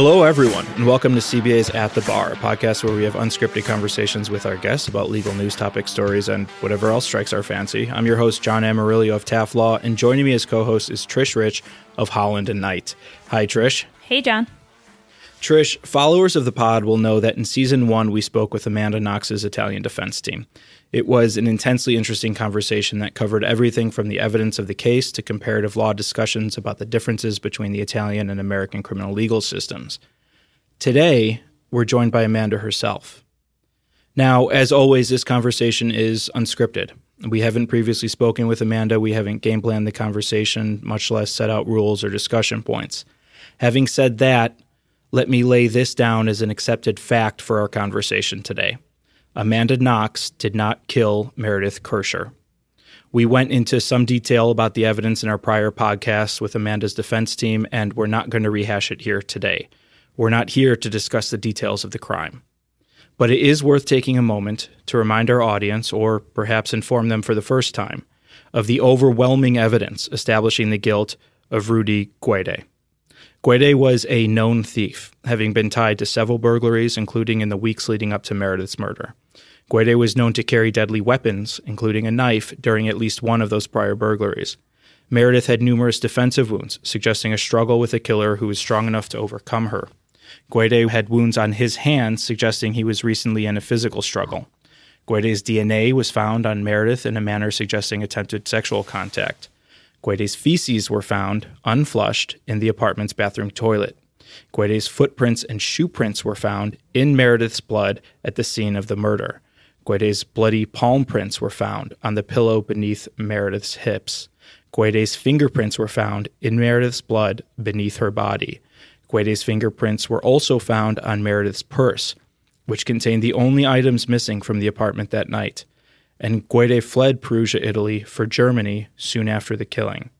Hello, everyone, and welcome to CBA's At the Bar, a podcast where we have unscripted conversations with our guests about legal news topic stories and whatever else strikes our fancy. I'm your host, John Amarillo of Taft Law, and joining me as co-host is Trish Rich of Holland and Knight. Hi, Trish. Hey, John. Trish, followers of the pod will know that in Season 1, we spoke with Amanda Knox's Italian defense team. It was an intensely interesting conversation that covered everything from the evidence of the case to comparative law discussions about the differences between the Italian and American criminal legal systems. Today, we're joined by Amanda herself. Now, as always, this conversation is unscripted. We haven't previously spoken with Amanda. We haven't game planned the conversation, much less set out rules or discussion points. Having said that, let me lay this down as an accepted fact for our conversation today. Amanda Knox did not kill Meredith Kersher. We went into some detail about the evidence in our prior podcasts with Amanda's defense team, and we're not going to rehash it here today. We're not here to discuss the details of the crime. But it is worth taking a moment to remind our audience, or perhaps inform them for the first time, of the overwhelming evidence establishing the guilt of Rudy Guede. Guede was a known thief, having been tied to several burglaries, including in the weeks leading up to Meredith's murder. Guede was known to carry deadly weapons, including a knife, during at least one of those prior burglaries. Meredith had numerous defensive wounds, suggesting a struggle with a killer who was strong enough to overcome her. Guede had wounds on his hands, suggesting he was recently in a physical struggle. Guede's DNA was found on Meredith in a manner suggesting attempted sexual contact. Guede's feces were found, unflushed, in the apartment's bathroom toilet. Guede's footprints and shoe prints were found in Meredith's blood at the scene of the murder. Guede's bloody palm prints were found on the pillow beneath Meredith's hips. Guede's fingerprints were found in Meredith's blood beneath her body. Guede's fingerprints were also found on Meredith's purse, which contained the only items missing from the apartment that night. And Guede fled Perugia, Italy, for Germany soon after the killing.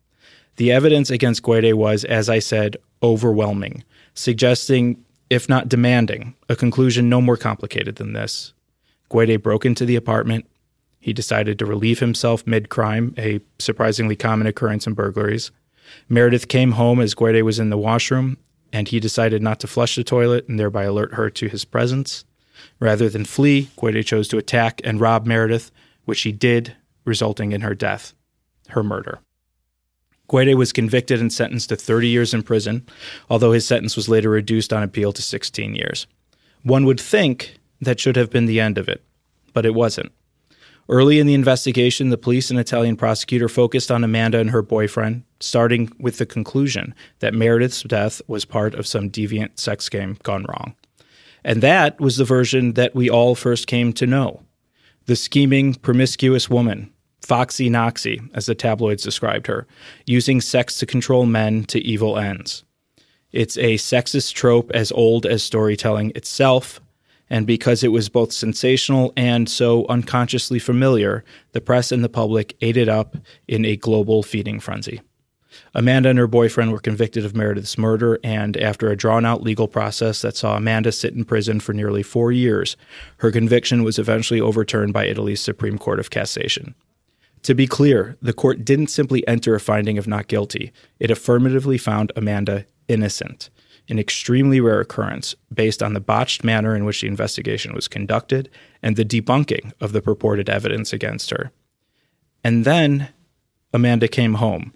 The evidence against Guede was, as I said, overwhelming, suggesting, if not demanding, a conclusion no more complicated than this. Guede broke into the apartment. He decided to relieve himself mid-crime, a surprisingly common occurrence in burglaries. Meredith came home as Guede was in the washroom, and he decided not to flush the toilet and thereby alert her to his presence. Rather than flee, Guede chose to attack and rob Meredith, which he did, resulting in her death, her murder. Guede was convicted and sentenced to 30 years in prison, although his sentence was later reduced on appeal to 16 years. One would think that should have been the end of it, but it wasn't. Early in the investigation, the police and Italian prosecutor focused on Amanda and her boyfriend, starting with the conclusion that Meredith's death was part of some deviant sex game gone wrong. And that was the version that we all first came to know. The scheming, promiscuous woman, Foxy Knoxy, as the tabloids described her, using sex to control men to evil ends. It's a sexist trope as old as storytelling itself, and because it was both sensational and so unconsciously familiar, the press and the public ate it up in a global feeding frenzy. Amanda and her boyfriend were convicted of Meredith's murder, and after a drawn-out legal process that saw Amanda sit in prison for nearly 4 years, her conviction was eventually overturned by Italy's Supreme Court of Cassation. To be clear, the court didn't simply enter a finding of not guilty. It affirmatively found Amanda innocent, an extremely rare occurrence based on the botched manner in which the investigation was conducted and the debunking of the purported evidence against her. And then Amanda came home,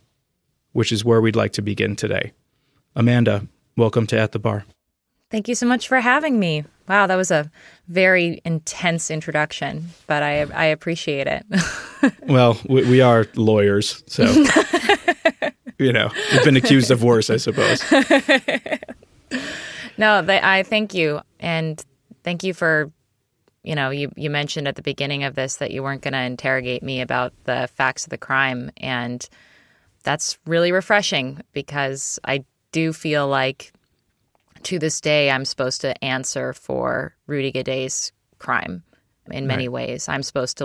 which is where we'd like to begin today. Amanda, welcome to At the Bar. Thank you so much for having me. Wow, that was a very intense introduction, but I appreciate it. Well, we are lawyers, so, we've been accused of worse, I suppose. No, I thank you. And thank you for, you mentioned at the beginning of this that you weren't going to interrogate me about the facts of the crime. And that's really refreshing because I do feel like to this day I'm supposed to answer for Rudy Guede's crime in many ways. I'm supposed to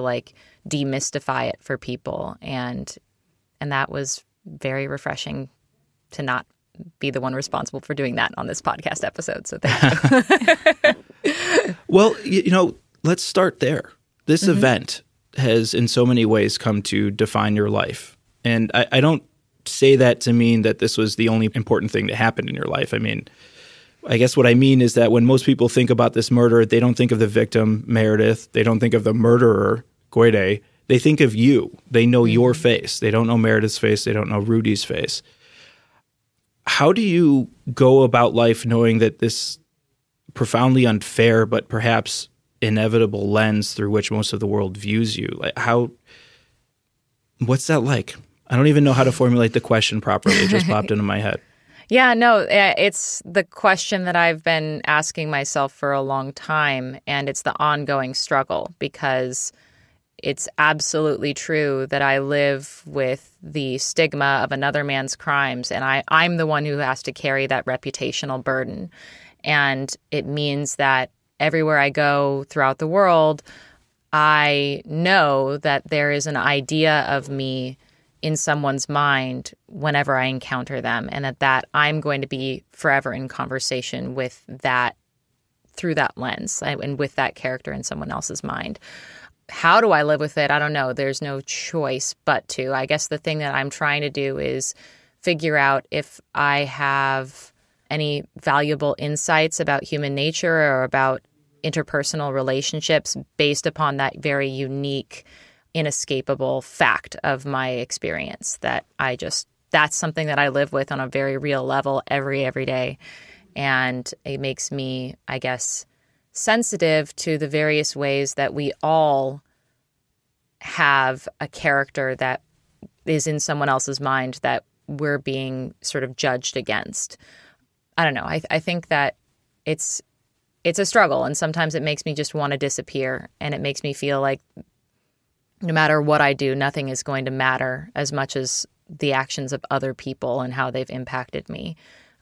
demystify it for people. And that was very refreshing to not be the one responsible for doing that on this podcast episode. So thank you. Well, let's start there. This event has in so many ways come to define your life. And I don't say that to mean that this was the only important thing that happened in your life. I mean, I guess what I mean is that when most people think about this murder, they don't think of the victim, Meredith. They don't think of the murderer, Goide. They think of you. They know your face. They don't know Meredith's face. They don't know Rudy's face. How do you go about life knowing that this profoundly unfair but perhaps inevitable lens through which most of the world views you? What's that like? I don't even know how to formulate the question properly. It just popped into my head. Yeah, no, it's the question that I've been asking myself for a long time, and it's the ongoing struggle, because it's absolutely true that I live with the stigma of another man's crimes, and I'm the one who has to carry that reputational burden. And it means that everywhere I go throughout the world, I know that there is an idea of me in someone's mind whenever I encounter them, and that I'm going to be forever in conversation with that through that lens and with that character in someone else's mind. How do I live with it? I don't know. There's no choice but to. I guess the thing that I'm trying to do is figure out if I have any valuable insights about human nature or about interpersonal relationships based upon that very unique, inescapable fact of my experience that's something that I live with on a very real level every day. And it makes me, I guess, sensitive to the various ways that we all have a character that is in someone else's mind that we're being sort of judged against. I don't know. I think that it's a struggle, and sometimes it makes me just want to disappear, and it makes me feel like no matter what I do, nothing is going to matter as much as the actions of other people and how they've impacted me.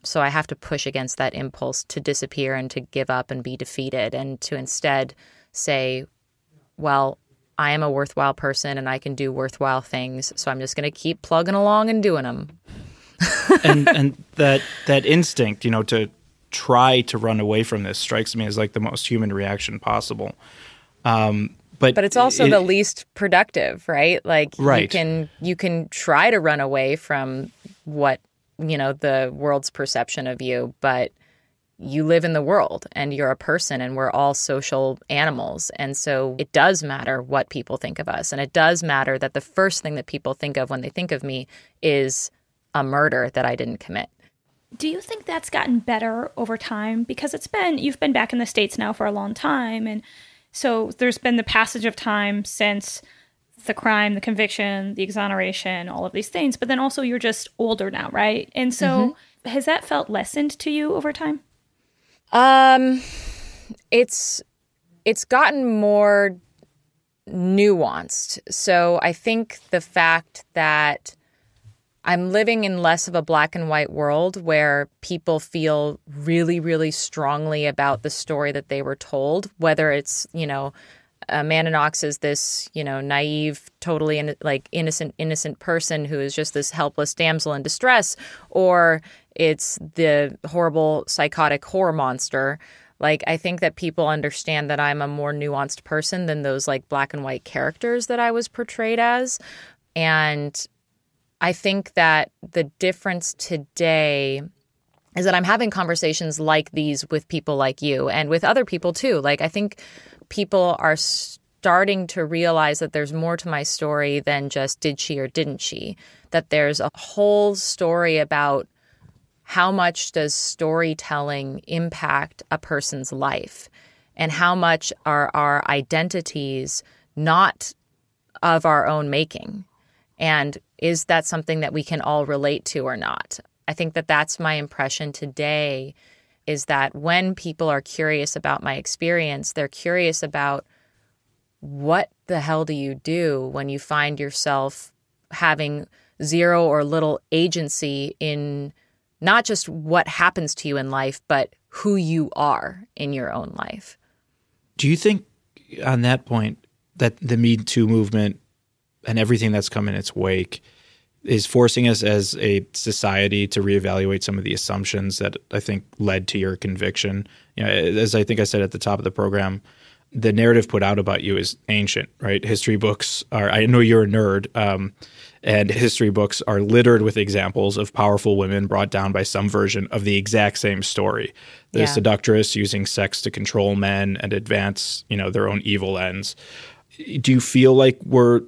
So I have to push against that impulse to disappear and to give up and be defeated, and to instead say, well, I am a worthwhile person and I can do worthwhile things, so I'm just going to keep plugging along and doing them. and that instinct, to try to run away from this strikes me as like the most human reaction possible. But it's also the least productive, right? Like, right. You can try to run away from what, the world's perception of you, but you live in the world and you're a person, and we're all social animals. And so it does matter what people think of us. And it does matter that the first thing that people think of when they think of me is a murder that I didn't commit. Do you think that's gotten better over time? Because you've been back in the States now for a long time, and so there's been the passage of time since the crime, the conviction, the exoneration, all of these things. But then also you're just older now, right? And so has that felt lessened to you over time? It's gotten more nuanced. So I think the fact that I'm living in less of a black and white world where people feel really, really strongly about the story that they were told, whether it's, Amanda Knox is this, naive, totally innocent person who is just this helpless damsel in distress, or it's the horrible psychotic horror monster. Like, I think that people understand that I'm a more nuanced person than those like black and white characters that I was portrayed as. And I think that the difference today is that I'm having conversations like these with people like you and with other people too. Like, I think people are starting to realize that there's more to my story than just did she or didn't she, that there's a whole story about how much does storytelling impact a person's life, and how much are our identities not of our own making. And is that something that we can all relate to or not? I think that that's my impression today, is that when people are curious about my experience, they're curious about what the hell do you do when you find yourself having zero or little agency in not just what happens to you in life, but who you are in your own life. Do you think on that point that the Me Too movement and everything that's come in its wake is forcing us as a society to reevaluate some of the assumptions that I think led to your conviction? As I think I said at the top of the program, the narrative put out about you is ancient, right? History books are, I know you're a nerd, And history books are littered with examples of powerful women brought down by some version of the exact same story. The seductress using sex to control men and advance, their own evil ends. Do you feel like we're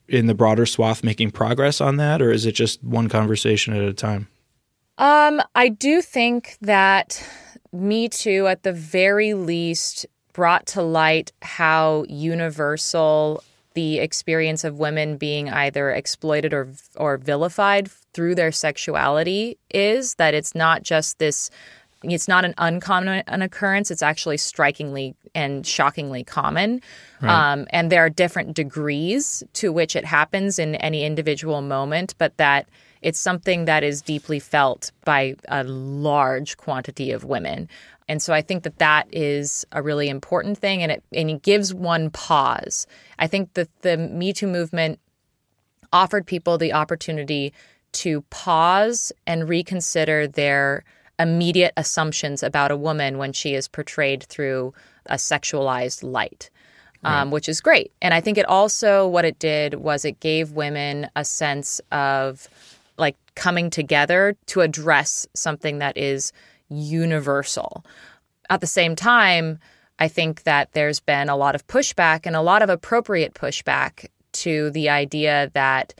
in the broader swath making progress on that, or is it just one conversation at a time? I do think that Me Too, at the very least, brought to light how universal the experience of women being either exploited or vilified through their sexuality is, that it's not just this, it's not an uncommon occurrence, it's actually strikingly and shockingly common. Right. And there are different degrees to which it happens in any individual moment, but that it's something that is deeply felt by a large quantity of women. And so I think that is a really important thing, and it gives one pause. I think that the Me Too movement offered people the opportunity to pause and reconsider their immediate assumptions about a woman when she is portrayed through a sexualized light, which is great. And I think it also, what it did was it gave women a sense of like coming together to address something that is universal. At the same time, I think that there's been a lot of pushback, and a lot of appropriate pushback, to the idea that,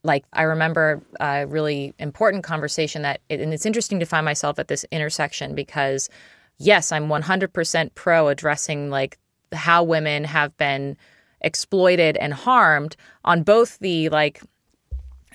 like I remember a really important conversation and it's interesting to find myself at this intersection because, yes, I'm 100% pro addressing like how women have been exploited and harmed on both the like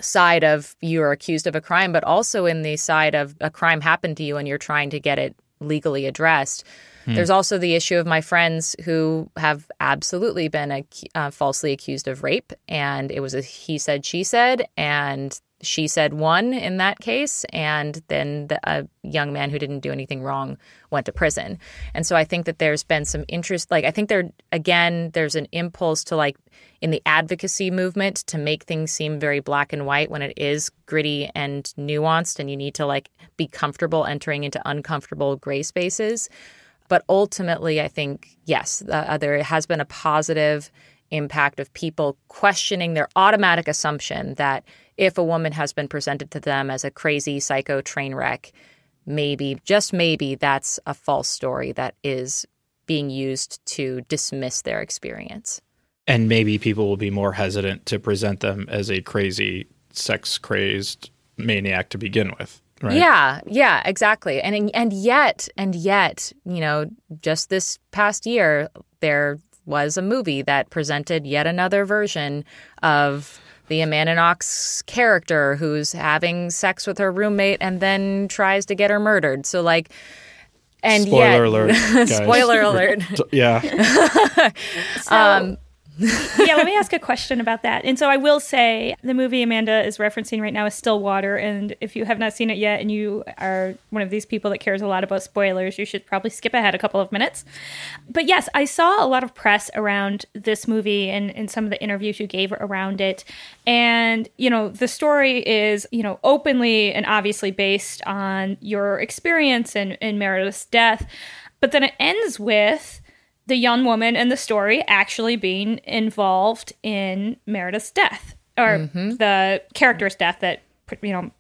side of you are accused of a crime, but also in the side of a crime happened to you and you're trying to get it legally addressed. There's also the issue of my friends who have absolutely been falsely accused of rape, and it was a he said, she said, and she said won in that case, and then a young man who didn't do anything wrong went to prison. And so I think that there's been some interest, like I think there's an impulse to like in the advocacy movement to make things seem very black and white when it is gritty and nuanced, and you need to like be comfortable entering into uncomfortable gray spaces. But ultimately, I think, yes, there has been a positive impact of people questioning their automatic assumption that if a woman has been presented to them as a crazy psycho train wreck, maybe, just maybe, that's a false story that is being used to dismiss their experience. And maybe people will be more hesitant to present them as a crazy, sex-crazed maniac to begin with. Right. Yeah, exactly. And yet, just this past year, there was a movie that presented yet another version of the Amanda Knox character who's having sex with her roommate and then tries to get her murdered. So like, and spoiler alert, guys. Spoiler alert. Yeah. Yeah, let me ask a question about that. And so I will say the movie Amanda is referencing right now is Stillwater. And if you have not seen it yet and you are one of these people that cares a lot about spoilers, you should probably skip ahead a couple of minutes. But yes, I saw a lot of press around this movie and some of the interviews you gave around it. And, the story is, openly and obviously based on your experience in Meredith's death. But then it ends with the young woman in the story actually being involved in Meredith's death, or the character's death that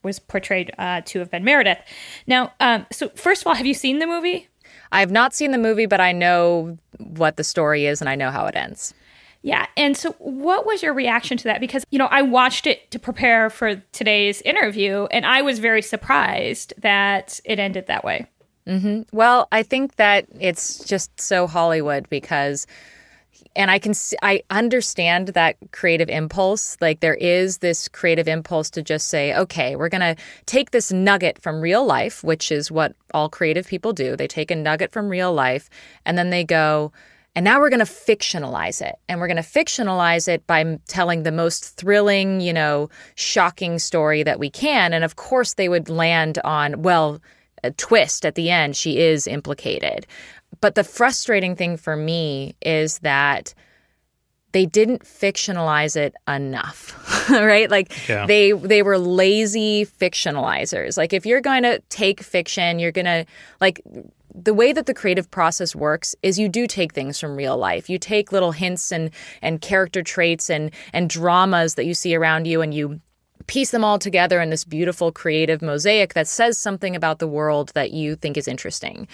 was portrayed to have been Meredith. Now, so first of all, have you seen the movie? I have not seen the movie, but I know what the story is and I know how it ends. Yeah, and so what was your reaction to that? Because, I watched it to prepare for today's interview, and I was very surprised that it ended that way. Mm-hmm. Well, I think that it's just so Hollywood because, and I understand that creative impulse. Like there is this creative impulse to just say, okay, we're going to take this nugget from real life, which is what all creative people do. They take a nugget from real life and then they go, and now we're going to fictionalize it. And we're going to fictionalize it by telling the most thrilling, shocking story that we can. And of course they would land on, well, a twist at the end, she is implicated. But the frustrating thing for me is that they didn't fictionalize it enough, right? Like they were lazy fictionalizers. Like if you're going to take fiction, you're going to like the way that the creative process works is you do take things from real life. You take little hints and character traits and dramas that you see around you, and you piece them all together in this beautiful creative mosaic that says something about the world that you think is interesting.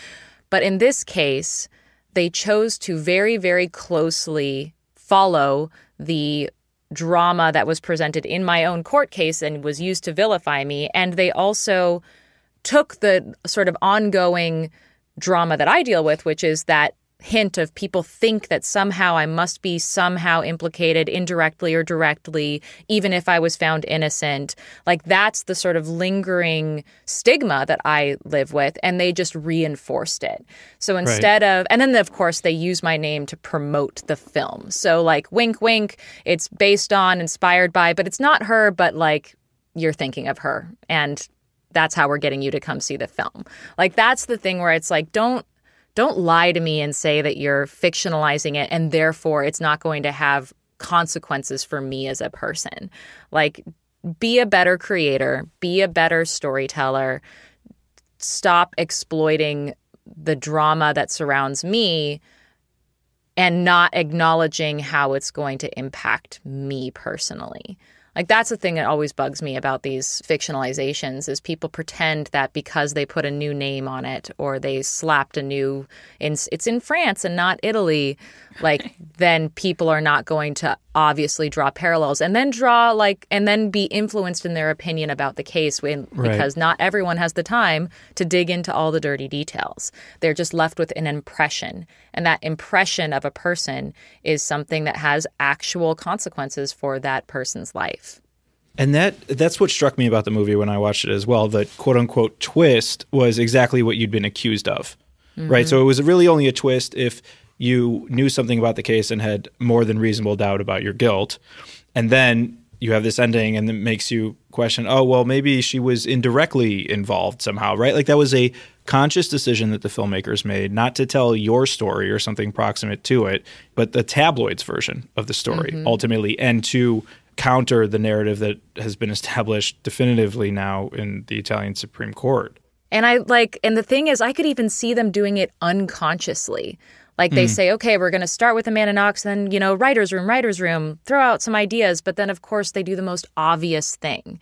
But in this case, they chose to very, very closely follow the drama that was presented in my own court case and was used to vilify me. And they also took the sort of ongoing drama that I deal with, which is that hint of people think that somehow I must be somehow implicated indirectly or directly, even if I was found innocent. Like, that's the sort of lingering stigma that I live with, and they just reinforced it. So instead of, and then of course they use my name to promote the film. So like, wink, wink, it's based on, inspired by, but it's not her, but like, you're thinking of her. And that's how we're getting you to come see the film. Like, that's the thing where it's like, don't lie to me and say that you're fictionalizing it and therefore it's not going to have consequences for me as a person. Like, be a better creator, be a better storyteller, stop exploiting the drama that surrounds me and not acknowledging how it's going to impact me personally. Like, that's the thing that always bugs me about these fictionalizations is people pretend that because they put a new name on it or they slapped a new, it's in France and not Italy, like, then people are not going to obviously draw parallels and then and then be influenced in their opinion about the case because not everyone has the time to dig into all the dirty details. They're just left with an impression. And that impression of a person is something that has actual consequences for that person's life. And that's what struck me about the movie when I watched it as well. The quote-unquote twist was exactly what you'd been accused of, right? So it was really only a twist if you knew something about the case and had more than reasonable doubt about your guilt. And then you have this ending and it makes you question, oh, well, maybe she was indirectly involved somehow, right? Like, that was a conscious decision that the filmmakers made not to tell your story or something proximate to it, but the tabloids version of the story ultimately, and to counter the narrative that has been established definitively now in the Italian Supreme Court. And and the thing is, I could even see them doing it unconsciously. Like, they say, okay, we're going to start with Amanda Knox, then, writer's room, throw out some ideas. But then, of course, they do the most obvious thing.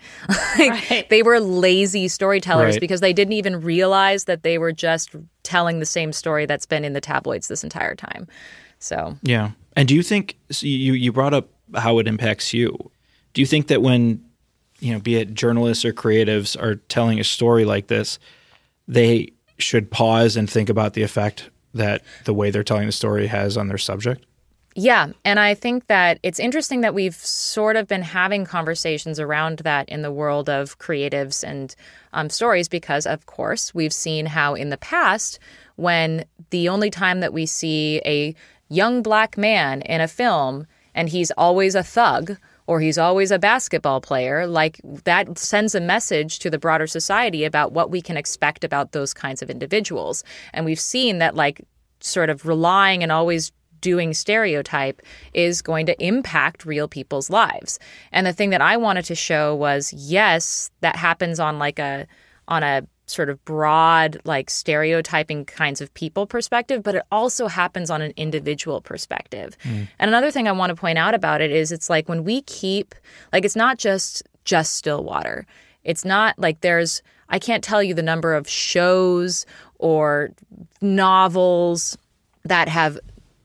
They were lazy storytellers because they didn't even realize that they were just telling the same story that's been in the tabloids this entire time. So, yeah. And do you think, so you brought up how it impacts you. Do you think that when, be it journalists or creatives are telling a story like this, they should pause and think about the effect that the way they're telling the story has on their subject? Yeah. And I think that it's interesting that we've sort of been having conversations around that in the world of creatives and stories because, of course, we've seen how in the past, when the only time that we see a young black man in a film and he's always a thug or he's always a basketball player, like, that sends a message to the broader society about what we can expect about those kinds of individuals. And we've seen that, like, sort of relying and always doing stereotype is going to impact real people's lives. And the thing that I wanted to show was, yes, that happens on a sort of broad, like, stereotyping kinds of people perspective, but it also happens on an individual perspective. And another thing I want to point out about it is it's like when we keep, like, it's not just Stillwater. It's not like I can't tell you the number of shows or novels that have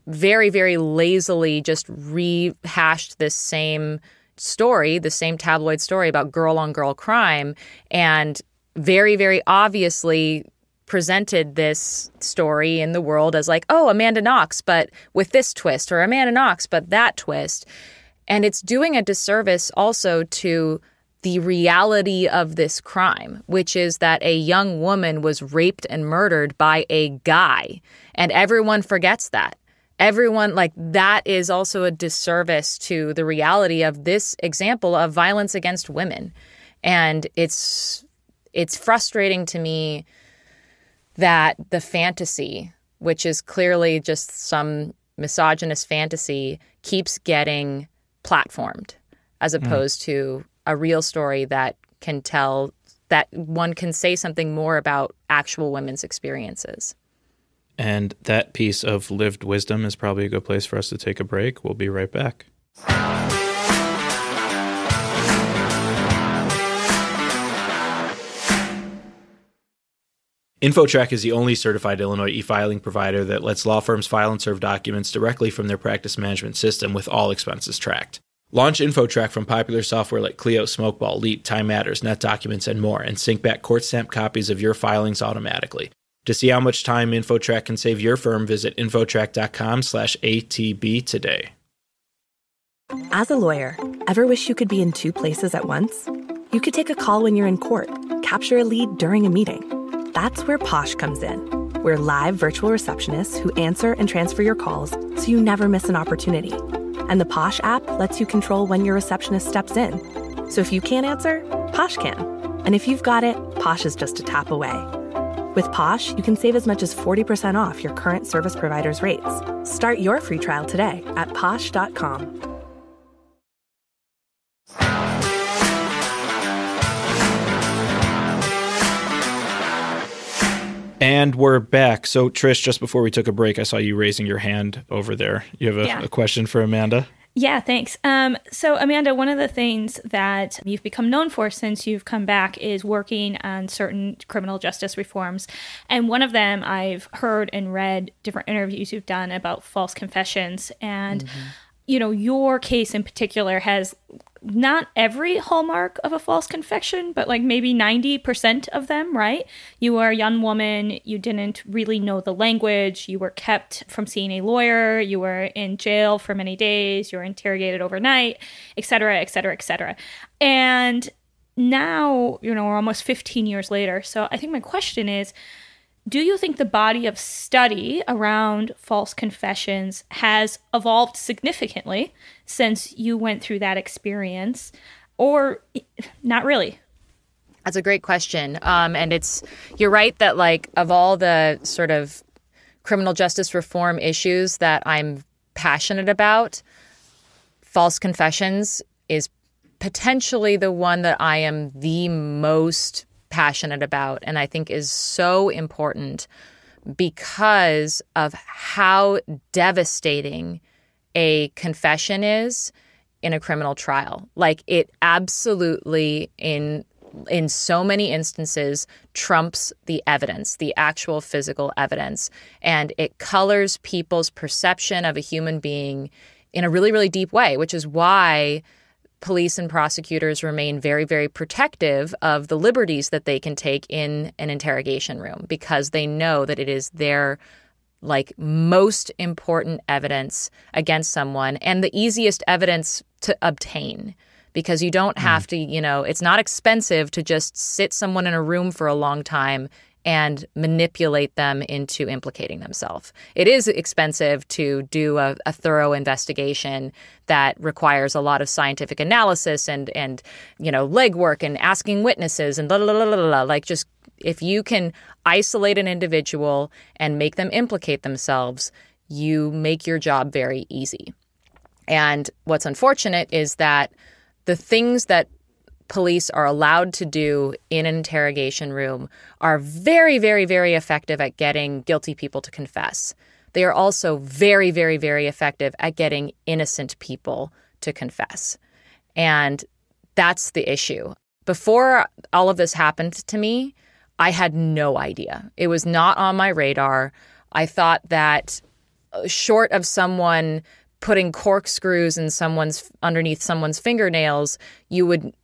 very, very lazily just rehashed this same story, the same tabloid story about girl-on-girl crime, and very, very obviously presented this story in the world as like, oh, Amanda Knox, but with this twist, or Amanda Knox, but that twist. And it's doing a disservice also to the reality of this crime, which is that a young woman was raped and murdered by a guy. And everyone forgets that. Everyone, like, that is also a disservice to the reality of this example of violence against women. And it's frustrating to me that the fantasy, which is clearly just some misogynist fantasy, keeps getting platformed as opposed to a real story that can tell, that one can say something more about actual women's experiences. And that piece of lived wisdom is probably a good place for us to take a break. We'll be right back. InfoTrack is the only certified Illinois e-filing provider that lets law firms file and serve documents directly from their practice management system with all expenses tracked. Launch InfoTrack from popular software like Clio, Smokeball, Leap, Time Matters, NetDocuments, and more, and sync back court-stamped copies of your filings automatically. To see how much time InfoTrack can save your firm, visit infotrack.com/ATB today. As a lawyer, ever wish you could be in two places at once? You could take a call when you're in court, capture a lead during a meeting. That's where Posh comes in. We're live virtual receptionists who answer and transfer your calls so you never miss an opportunity. And the Posh app lets you control when your receptionist steps in. So if you can't answer, Posh can. And if you've got it, Posh is just a tap away. With Posh, you can save as much as 40% off your current service provider's rates. Start your free trial today at posh.com. And we're back. So, Trish, just before we took a break, I saw you raising your hand over there. You have a question for Amanda? Yeah, thanks. So, Amanda, one of the things that you've become known for since you've come back is working on certain criminal justice reforms. And one of them, I've heard and read different interviews you've done about false confessions. And, you know, your case in particular has not every hallmark of a false confession, but like maybe 90% of them, right? You were a young woman. You didn't really know the language. You were kept from seeing a lawyer. You were in jail for many days. You were interrogated overnight, et cetera, et cetera, et cetera. And now, you know, we're almost 15 years later. So I think my question is, do you think the body of study around false confessions has evolved significantly since you went through that experience, or not really? That's a great question. And you're right that like of all the sort of criminal justice reform issues that I'm passionate about, false confessions is potentially the one that I am the most passionate about, and I think is so important because of how devastating a confession is in a criminal trial. Like it absolutely in so many instances trumps the evidence, the actual physical evidence, and it colors people's perception of a human being in a really, really deep way, which is why police and prosecutors remain very, very protective of the liberties that they can take in an interrogation room, because they know that it is their like most important evidence against someone and the easiest evidence to obtain, because you don't have to, you know, it's not expensive to just sit someone in a room for a long time and manipulate them into implicating themselves. It is expensive to do a thorough investigation that requires a lot of scientific analysis and you know, legwork and asking witnesses and blah, blah, blah, blah, blah. Like just if you can isolate an individual and make them implicate themselves, you make your job very easy. And what's unfortunate is that the things that police are allowed to do in an interrogation room are very, very, very effective at getting guilty people to confess. They are also very, very, very effective at getting innocent people to confess. And that's the issue. Before all of this happened to me, I had no idea. It was not on my radar. I thought that short of someone putting corkscrews in underneath someone's fingernails,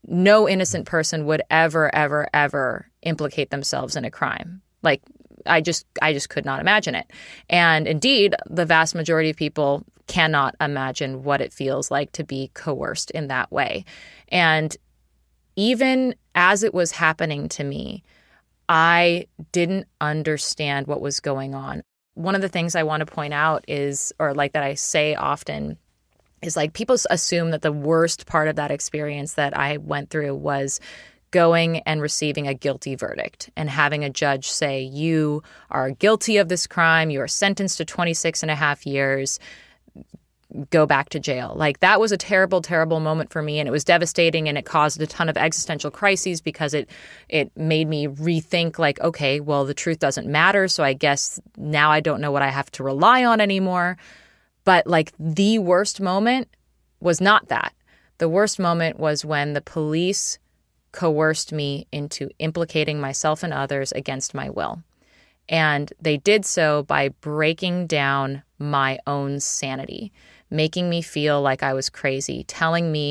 no innocent person would ever, ever, ever implicate themselves in a crime. Like I just could not imagine it. And indeed, the vast majority of people cannot imagine what it feels like to be coerced in that way. And even as it was happening to me, I didn't understand what was going on. One of the things I want to point out is, or like that I say often, is like people assume that the worst part of that experience that I went through was going and receiving a guilty verdict and having a judge say, you are guilty of this crime, you are sentenced to 26 and a half years, go back to jail. Like, that was a terrible, terrible moment for me. And it was devastating, and it caused a ton of existential crises because it made me rethink, like, okay, well, the truth doesn't matter. So I guess now I don't know what I have to rely on anymore. But like, the worst moment was not that. The worst moment was when the police coerced me into implicating myself and others against my will. And they did so by breaking down my own sanity, making me feel like I was crazy,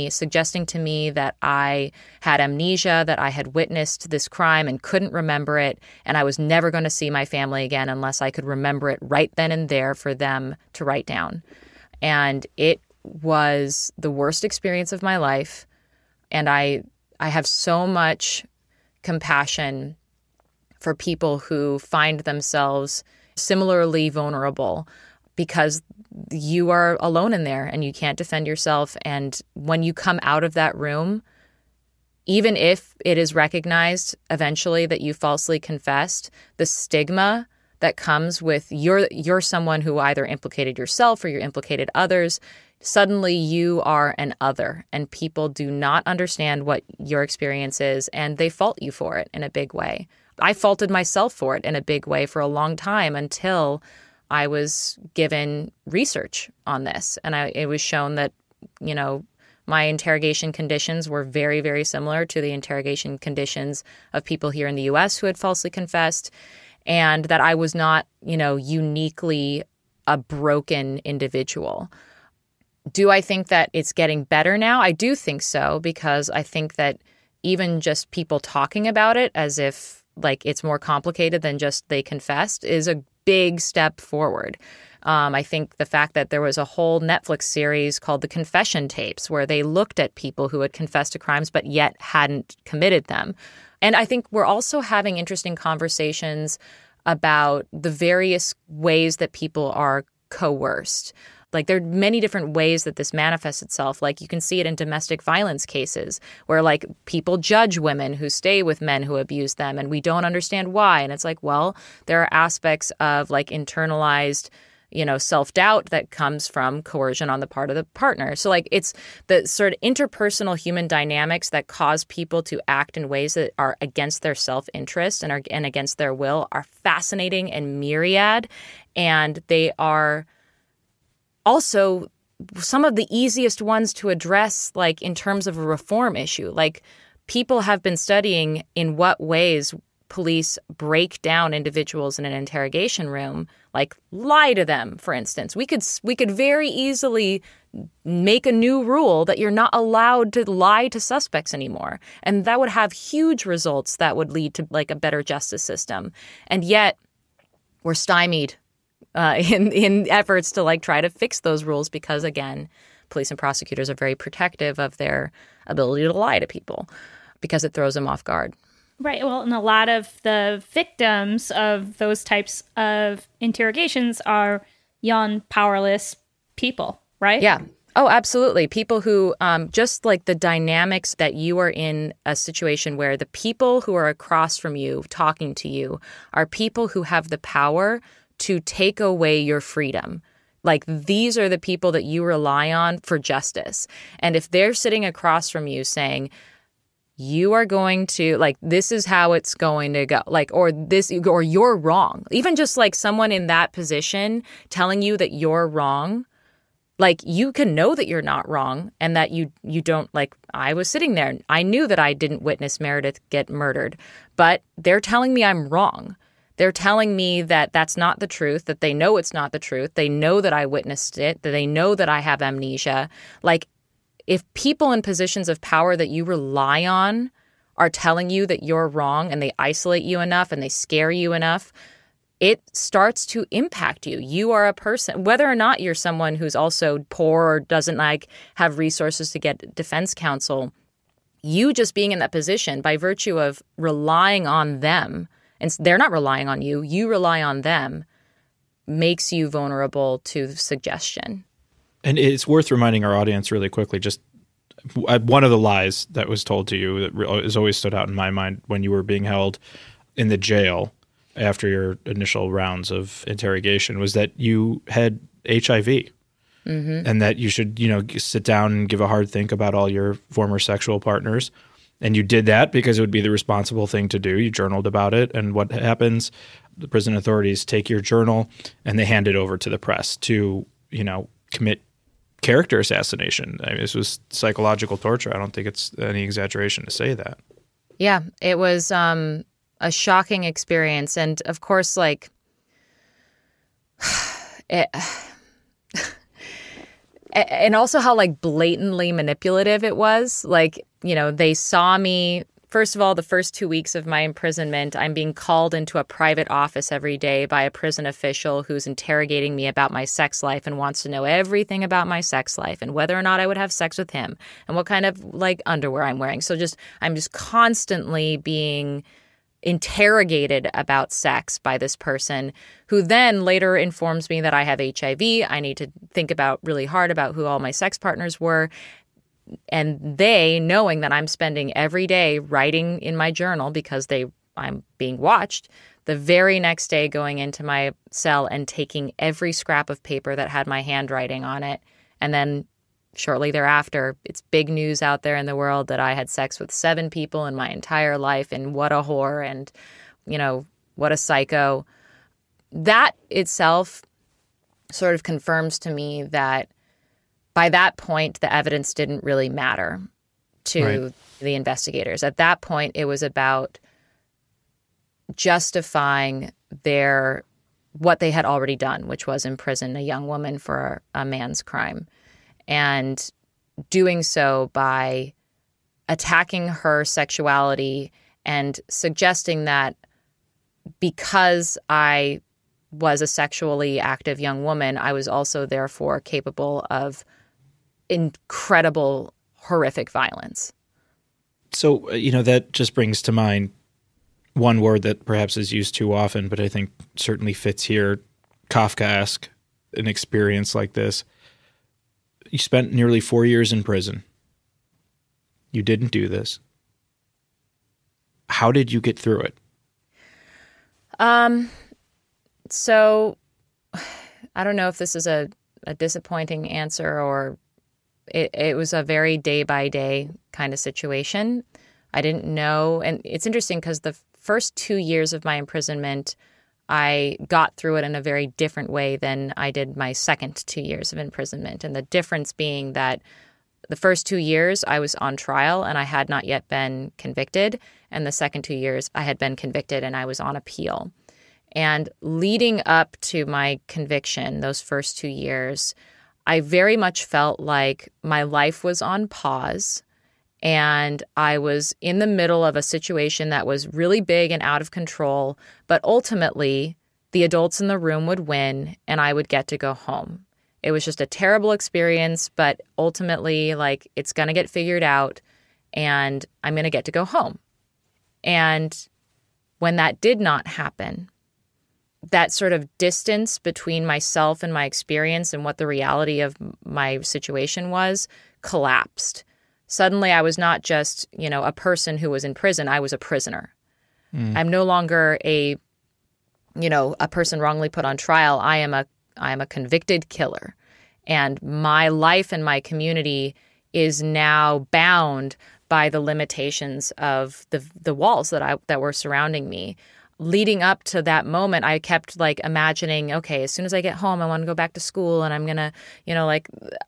suggesting to me that I had amnesia, that I had witnessed this crime and couldn't remember it, and I was never going to see my family again unless I could remember it right then and there for them to write down. And it was the worst experience of my life. And I have so much compassion for people who find themselves similarly vulnerable, because you are alone in there and you can't defend yourself. And when you come out of that room, even if it is recognized eventually that you falsely confessed, the stigma that comes with you're someone who either implicated yourself or you implicated others, suddenly you are an other, and people do not understand what your experience is, and they fault you for it in a big way. I faulted myself for it in a big way for a long time until I was given research on this. And it was shown that, my interrogation conditions were very, very similar to the interrogation conditions of people here in the U.S. who had falsely confessed, and that I was not, uniquely a broken individual. Do I think that it's getting better now? I do think so, because I think that even just people talking about it as if like it's more complicated than just they confessed is a big step forward. I think the fact that there was a whole Netflix series called The Confession Tapes, where they looked at people who had confessed to crimes but yet hadn't committed them. And I think we're also having interesting conversations about the various ways that people are coerced. Like, there are many different ways that this manifests itself. Like, you can see it in domestic violence cases where, like, people judge women who stay with men who abuse them, and we don't understand why. And it's like, well, there are aspects of, like, internalized, self-doubt that comes from coercion on the part of the partner. So, like, it's the sort of interpersonal human dynamics that cause people to act in ways that are against their self-interest and against their will are fascinating and myriad. And they are also some of the easiest ones to address, like, in terms of a reform issue. Like, people have been studying in what ways police break down individuals in an interrogation room, like lie to them, for instance. We could very easily make a new rule that you're not allowed to lie to suspects anymore. And that would have huge results that would lead to, like, a better justice system. And yet we're stymied in efforts to, like, try to fix those rules because, again, police and prosecutors are very protective of their ability to lie to people because it throws them off guard. Right. Well, and a lot of the victims of those types of interrogations are young, powerless people, right? Yeah. Oh, absolutely. People who just like the dynamics that you are in a situation where the people who are across from you talking to you are people who have the power to take away your freedom. Like, these are the people that you rely on for justice. And if they're sitting across from you saying, you are going to, like, this is how it's going to go, like, or you're wrong. Even just like someone in that position telling you that you're wrong, like, you can know that you're not wrong and that you don't, like, I was sitting there. I knew that I didn't witness Meredith get murdered, but they're telling me I'm wrong. They're telling me that that's not the truth, that they know it's not the truth. They know that I witnessed it, that they know that I have amnesia. Like, if people in positions of power that you rely on are telling you that you're wrong and they isolate you enough and they scare you enough, it starts to impact you. You are a person, whether or not you're someone who's also poor or doesn't, like, have resources to get defense counsel, you just being in that position by virtue of relying on them, and they're not relying on you, you rely on them, makes you vulnerable to suggestion. And it's worth reminding our audience really quickly, just one of the lies that was told to you that has always stood out in my mind when you were being held in the jail after your initial rounds of interrogation was that you had HIV. and that you should, sit down and give a hard think about all your former sexual partners. And you did that because it would be the responsible thing to do. You journaled about it. And what happens? The prison authorities take your journal and they hand it over to the press to, commit character assassination. I mean, this was psychological torture. I don't think it's any exaggeration to say that. Yeah, it was a shocking experience. And of course, and also how blatantly manipulative it was. They saw me, first of all, the first 2 weeks of my imprisonment, I'm being called into a private office every day by a prison official who's interrogating me about my sex life and wants to know everything about my sex life and whether or not I would have sex with him and what kind of underwear I'm wearing. So I'm just constantly being interrogated about sex by this person who then later informs me that I have HIV. I need to think about really hard about who all my sex partners were. And they, knowing that I'm spending every day writing in my journal because I'm being watched, the very next day going into my cell and taking every scrap of paper that had my handwriting on it. And then shortly thereafter, it's big news out there in the world that I had sex with 7 people in my entire life, and what a whore, and, what a psycho. That itself sort of confirms to me that by that point, the evidence didn't really matter to the investigators. At that point, it was about justifying what they had already done, which was imprison a young woman for a man's crime. And doing so by attacking her sexuality and suggesting that because I was a sexually active young woman, I was also therefore capable of incredible, horrific violence. So, that just brings to mind one word that perhaps is used too often, but I think certainly fits here, Kafkaesque, an experience like this. You spent nearly 4 years in prison. You didn't do this. How did you get through it? So I don't know if this is a disappointing answer or it was a very day-by-day kind of situation. I didn't know. And it's interesting because the first 2 years of my imprisonment, I got through it in a very different way than I did my second 2 years of imprisonment. And the difference being that the first 2 years I was on trial and I had not yet been convicted. And the second 2 years I had been convicted and I was on appeal. And leading up to my conviction, those first 2 years, I very much felt like my life was on pause and I was in the middle of a situation that was really big and out of control, but ultimately the adults in the room would win and I would get to go home. It was just a terrible experience, but ultimately, it's going to get figured out and I'm going to get to go home. And when that did not happen, that sort of distance between myself and my experience and what the reality of my situation was collapsed. Suddenly, I was not just, a person who was in prison. I was a prisoner. I'm no longer a person wrongly put on trial. I am a convicted killer. And my life and my community is now bound by the limitations of the walls that were surrounding me. Leading up to that moment, I kept imagining, okay, as soon as I get home, I want to go back to school and I'm going to,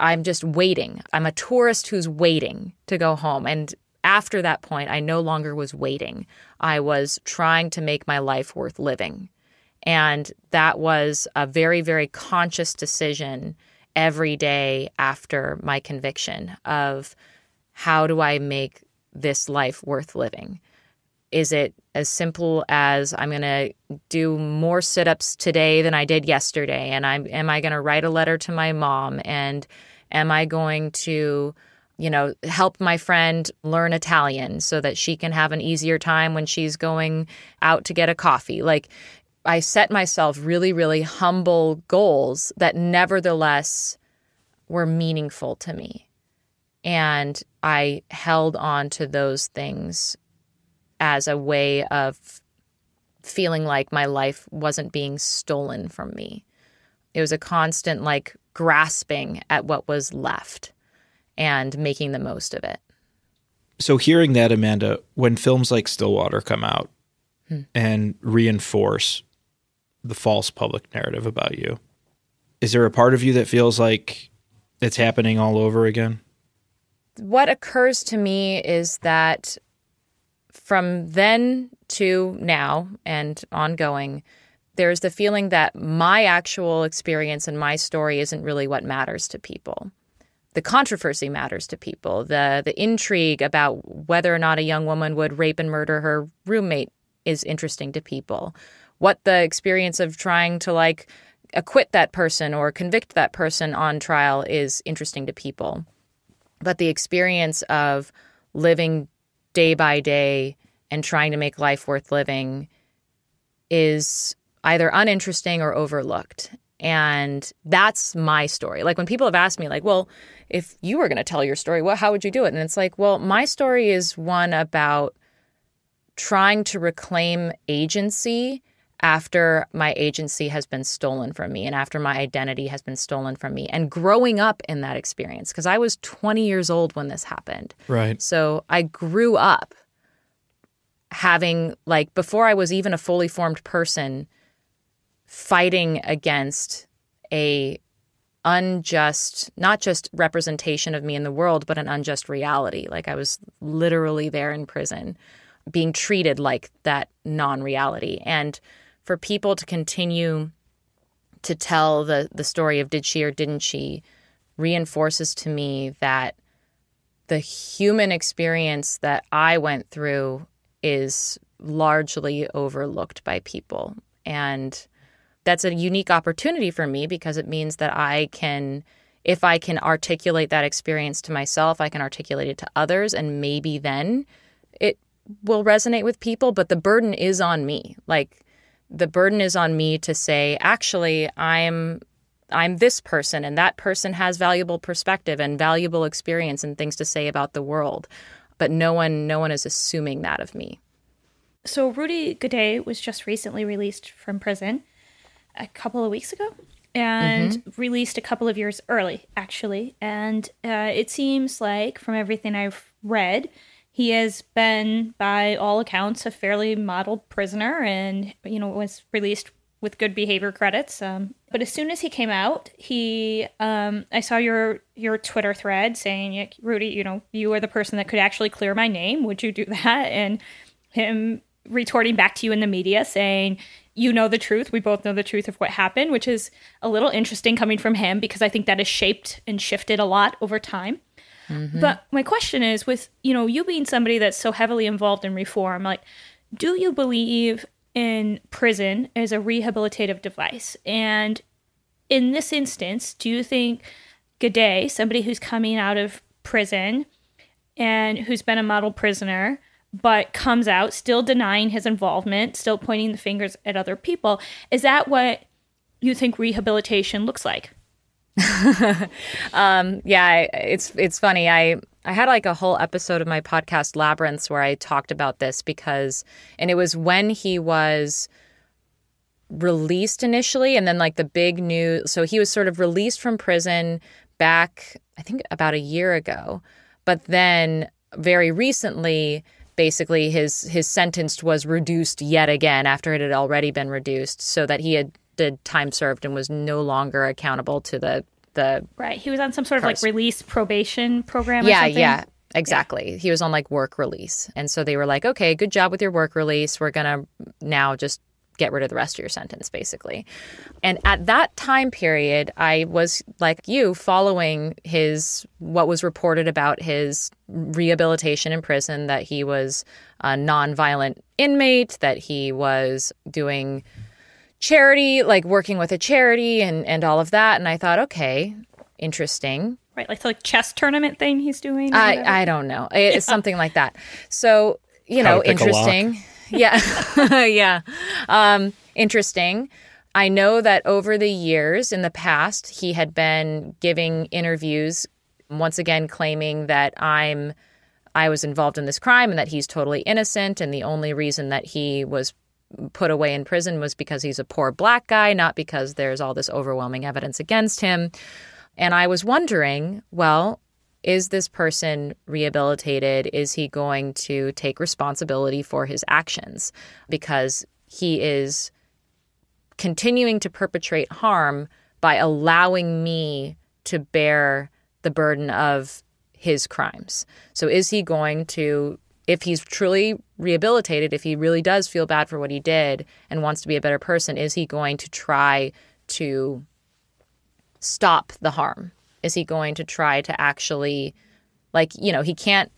I'm just waiting. I'm a tourist who's waiting to go home. And after that point, I no longer was waiting. I was trying to make my life worth living. And that was a very, very conscious decision every day after my conviction of how do I make this life worth living? Is it as simple as I'm going to do more sit-ups today than I did yesterday? And am I going to write a letter to my mom? And am I going to, help my friend learn Italian so that she can have an easier time when she's going out to get a coffee? I set myself really, really humble goals that nevertheless were meaningful to me. And I held on to those things as a way of feeling like my life wasn't being stolen from me. It was a constant grasping at what was left and making the most of it. So hearing that, Amanda, when films like Stillwater come out and reinforce the false public narrative about you, is there a part of you that feels like it's happening all over again? What occurs to me is that from then to now and ongoing, there's the feeling that my actual experience and my story isn't really what matters to people. The controversy matters to people. The intrigue about whether or not a young woman would rape and murder her roommate is interesting to people. What the experience of trying to acquit that person or convict that person on trial is interesting to people. But the experience of living day by day and trying to make life worth living is either uninteresting or overlooked. And that's my story. Like when people have asked me, well, if you were going to tell your story, how would you do it? And it's well, my story is one about trying to reclaim agency after my agency has been stolen from me and after my identity has been stolen from me, and growing up in that experience, because I was 20 years old when this happened. Right. So I grew up having, before I was even a fully formed person, fighting against a unjust, not just representation of me in the world, but an unjust reality. I was literally there in prison being treated like that non-reality. And for people to continue to tell the story of did she or didn't she reinforces to me that the human experience that I went through is largely overlooked by people. And that's a unique opportunity for me because it means that if I can articulate that experience to myself, I can articulate it to others, and maybe then it will resonate with people. But the burden is on me. The burden is on me to say, actually, I'm this person, and that person has valuable perspective and valuable experience and things to say about the world. But no one is assuming that of me. So Rudy Guede was just recently released from prison a couple of weeks ago and released a couple of years early, actually. And it seems like, from everything I've read, he has been, by all accounts, a fairly modeled prisoner and, was released with good behavior credits. But as soon as he came out, I saw your Twitter thread saying, Rudy, you are the person that could actually clear my name. Would you do that? And him retorting back to you in the media saying, you know the truth. We both know the truth of what happened, which is a little interesting coming from him because I think that has shaped and shifted a lot over time. But my question is, with, you being somebody that's so heavily involved in reform, do you believe in prison as a rehabilitative device? And in this instance, do you think Guede, somebody who's coming out of prison and who's been a model prisoner, but comes out still denying his involvement, still pointing the fingers at other people, is that what you think rehabilitation looks like? Yeah, it's funny. I had a whole episode of my podcast Labyrinths where I talked about this and it was when he was released initially, and then the big news. So he was sort of released from prison back, I think, about a year ago, but then very recently, basically his sentence was reduced yet again after it had already been reduced, so that he had did time served and was no longer accountable to the right. He was on some sort of release probation program. Yeah, or something? yeah, exactly. Yeah. He was on work release, and so they were okay, good job with your work release. We're gonna now just get rid of the rest of your sentence, basically. And at that time period, I was like you, following what was reported about his rehabilitation in prison, that he was a nonviolent inmate, that he was doing charity, working with a charity and all of that. And I thought, okay, interesting. Right, the chess tournament thing he's doing? I don't know. It's something like that. So, interesting. Yeah. Yeah. Interesting. I know that over the years in the past, he had been giving interviews, once again claiming that I was involved in this crime and that he's totally innocent. And the only reason that he was put away in prison was because he's a poor Black guy, not because there's all this overwhelming evidence against him. And I was wondering, well, is this person rehabilitated? Is he going to take responsibility for his actions? Because he is continuing to perpetrate harm by allowing me to bear the burden of his crimes. So is he going to, if he's truly rehabilitated, if he really does feel bad for what he did and wants to be a better person, is he going to try to stop the harm? Is he going to try to actually, like, you know, he can't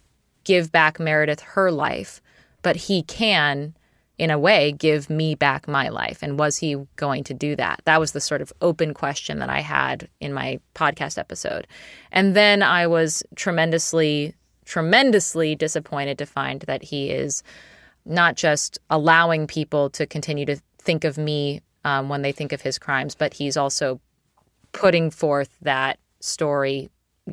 give back Meredith her life, but he can, in a way, give me back my life. And was he going to do that? That was the sort of open question that I had in my podcast episode. And then I was tremendously disappointed to find that he is not just allowing people to continue to think of me when they think of his crimes, but he's also putting forth that story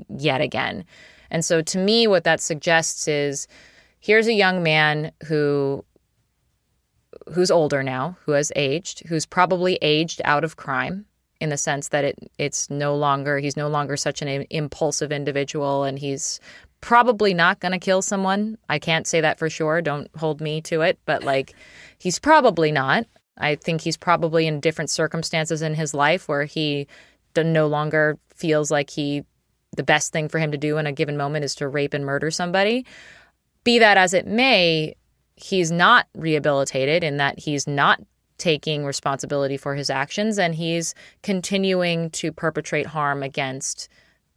yet again. And so to me, what that suggests is here's a young man who's older now, who has aged, who's probably aged out of crime in the sense that he's no longer such an impulsive individual, and he's probably not going to kill someone. I can't say that for sure. Don't hold me to it. But like, he's probably not. I think he's probably in different circumstances in his life where he no longer feels like the best thing for him to do in a given moment is to rape and murder somebody. Be that as it may, he's not rehabilitated in that he's not taking responsibility for his actions, and he's continuing to perpetrate harm against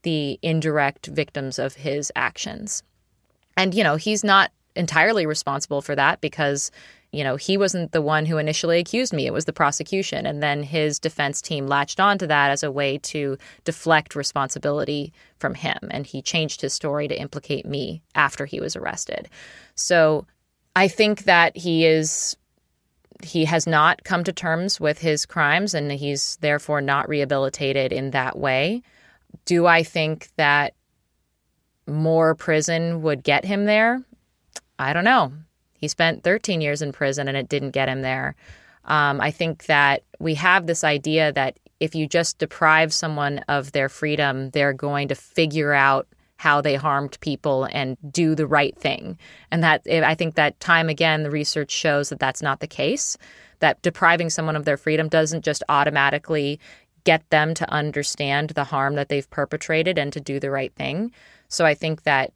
the indirect victims of his actions. And, you know, he's not entirely responsible for that because, you know, he wasn't the one who initially accused me. It was the prosecution. And then his defense team latched onto that as a way to deflect responsibility from him. And he changed his story to implicate me after he was arrested. So I think that he has not come to terms with his crimes, and he's therefore not rehabilitated in that way. Do I think that more prison would get him there? I don't know. He spent 13 years in prison and it didn't get him there. I think that we have this idea that if you just deprive someone of their freedom, they're going to figure out how they harmed people and do the right thing. And that I think that time again, the research shows that that's not the case, that depriving someone of their freedom doesn't just automatically get them to understand the harm that they've perpetrated and to do the right thing. So I think that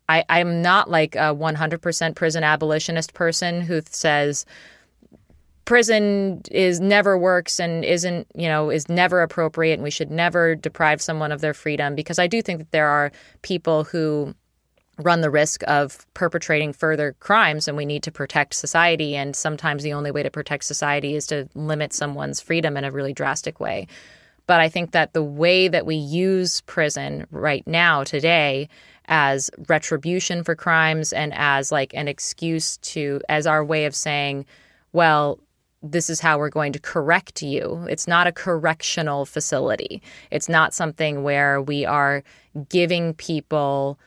I'm not like a 100% prison abolitionist person who says prison never works and is never appropriate and we should never deprive someone of their freedom, because I do think that there are people who run the risk of perpetrating further crimes and we need to protect society. And sometimes the only way to protect society is to limit someone's freedom in a really drastic way. But I think that the way that we use prison right now today as retribution for crimes and as like an excuse as our way of saying, well, this is how we're going to correct you. It's not a correctional facility. It's not something where we are giving people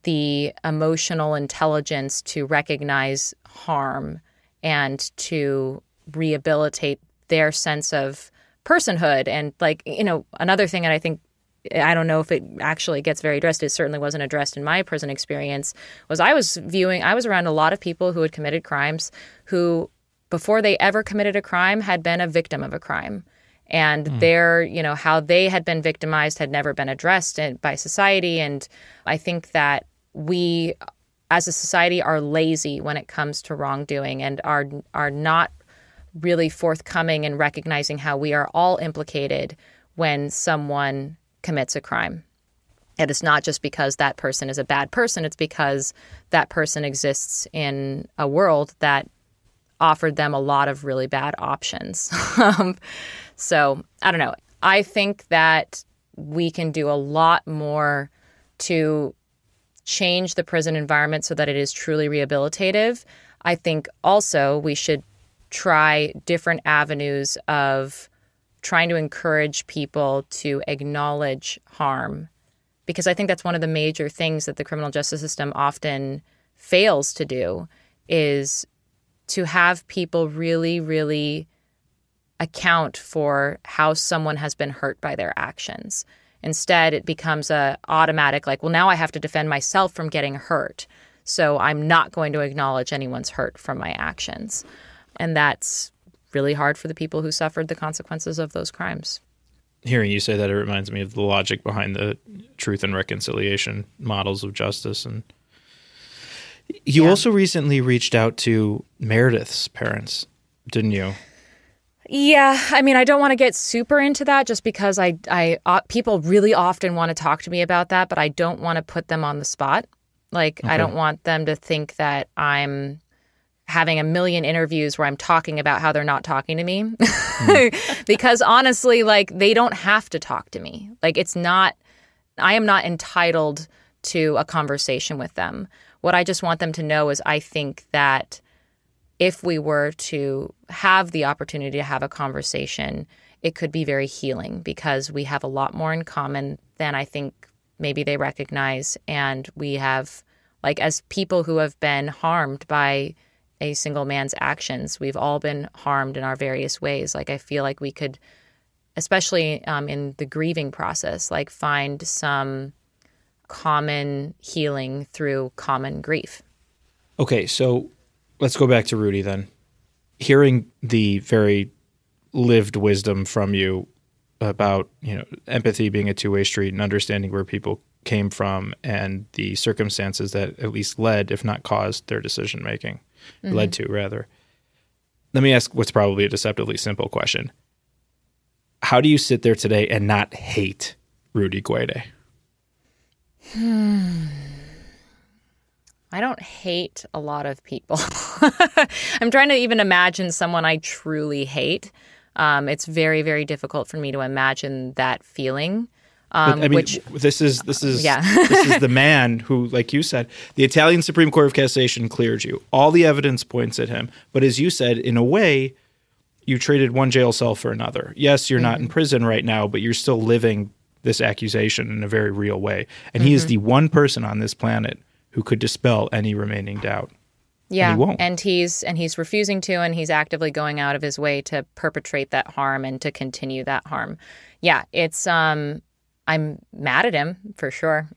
the emotional intelligence to recognize harm and to rehabilitate their sense of personhood. And like, you know, another thing that I don't know if it actually gets very addressed. It certainly wasn't addressed in my prison experience. I was around a lot of people who had committed crimes who, before they ever committed a crime, had been a victim of a crime. And how they had been victimized had never been addressed by society. And I think that we, as a society, are lazy when it comes to wrongdoing and are not really forthcoming in recognizing how we are all implicated when someone commits a crime. And it's not just because that person is a bad person. It's because that person exists in a world that offered them a lot of really bad options. So I don't know. I think that we can do a lot more to change the prison environment so that it is truly rehabilitative. I think also we should try different avenues of trying to encourage people to acknowledge harm, because I think that's one of the major things that the criminal justice system often fails to do, is to have people really, really account for how someone has been hurt by their actions. Instead, it becomes a automatic, like, well, now I have to defend myself from getting hurt, so I'm not going to acknowledge anyone's hurt from my actions. And that's really hard for the people who suffered the consequences of those crimes. Hearing you say that, it reminds me of the logic behind the truth and reconciliation models of justice. And you also recently reached out to Meredith's parents, didn't you? Yeah, I mean, I don't want to get super into that just because people really often want to talk to me about that, but I don't want to put them on the spot. Like, okay. I don't want them to think that I'm having a million interviews where I'm talking about how they're not talking to me. Because honestly, like, they don't have to talk to me. Like, I am not entitled to a conversation with them. What I just want them to know is I think that if we were to have the opportunity to have a conversation, it could be very healing because we have a lot more in common than I think maybe they recognize. And we have, like, as people who have been harmed by a single man's actions, we've all been harmed in our various ways. Like, I feel like we could, especially in the grieving process, like, find some common healing through common grief. Okay, so let's go back to Rudy then. Hearing the very lived wisdom from you about, empathy being a two-way street and understanding where people came from and the circumstances that at least led, if not caused, their decision-making, led to, rather. Let me ask what's probably a deceptively simple question. How do you sit there today and not hate Rudy Guede? I don't hate a lot of people. I'm trying to even imagine someone I truly hate. It's very, very difficult for me to imagine that feeling. This is this is the man who, like you said, the Italian Supreme Court of Cassation cleared you. All the evidence points at him. But as you said, in a way, you traded one jail cell for another. Yes, you're not in prison right now, but you're still living this accusation in a very real way. And he is the one person on this planet who could dispel any remaining doubt. Yeah, and he won't. And he's refusing to, and he's actively going out of his way to perpetrate that harm and to continue that harm. Yeah, it's I'm mad at him for sure,